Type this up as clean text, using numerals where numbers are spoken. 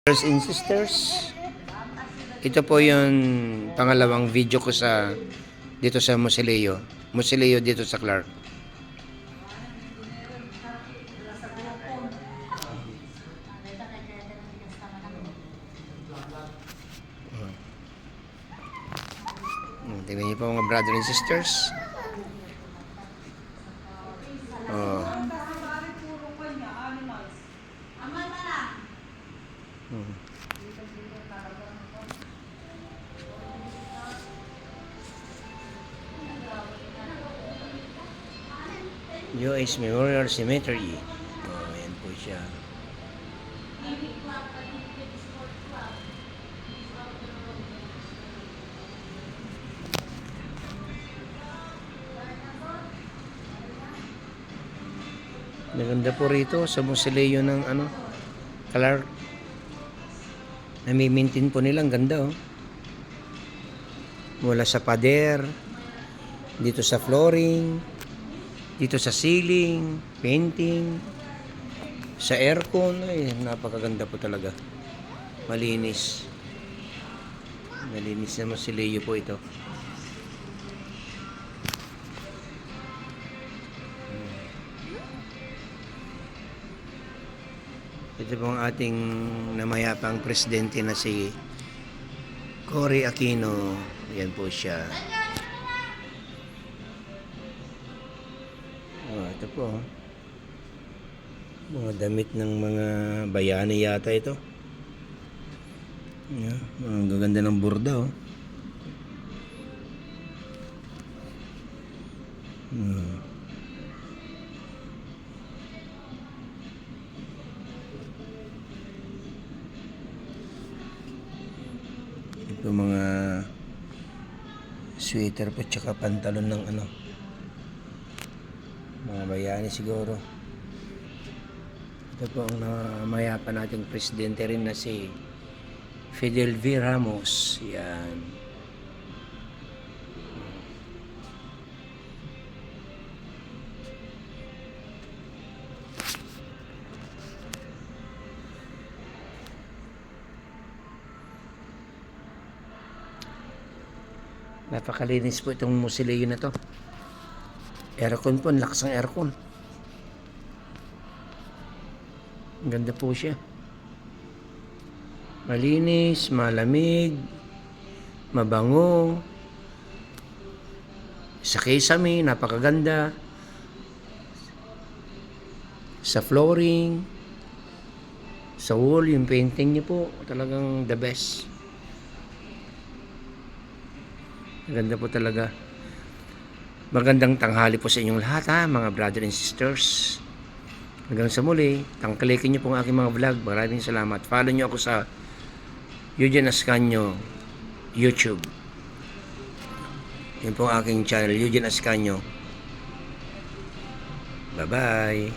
Brothers and sisters, ito po yung pangalawang video ko dito sa Musileo dito sa Clark. Tingnan niyo po mga brothers and sisters. US Memorial Cemetery. Ayan po siya. Maganda po rito sa Musileo ng Clark. Nami-maintain po nila, ang ganda Mula sa pader, dito sa flooring, dito sa ceiling, painting, sa aircon, ay napakaganda po talaga. Malinis. Malinis na Musileo po ito. Ito po ang ating namayapang presidente na si Cory Aquino. Yan po siya. Ito po. Mga damit ng mga bayani yata ito. Ang gaganda ng burda Ito mga sweater po tsaka pantalon ng mga bayani siguro. Ito po ang namayapan nating presidente rin na si Fidel V. Ramos. Yan. Napakalinis po itong Musileo na to. Aircon po, lakas ng aircon. Ang ganda po siya. Malinis, malamig, mabango. Sa kisame, napakaganda. Sa flooring, sa wall, yung painting niya po, talagang the best. Ganda po talaga. Magandang tanghali po sa inyong lahat mga brother and sisters. Hanggang sa muli, tangkalikin niyo po ang aking mga vlog. Maraming salamat. Follow niyo ako sa Eugene Ascanio YouTube. Yun po ang aking channel, Eugene Ascanio. Bye-bye.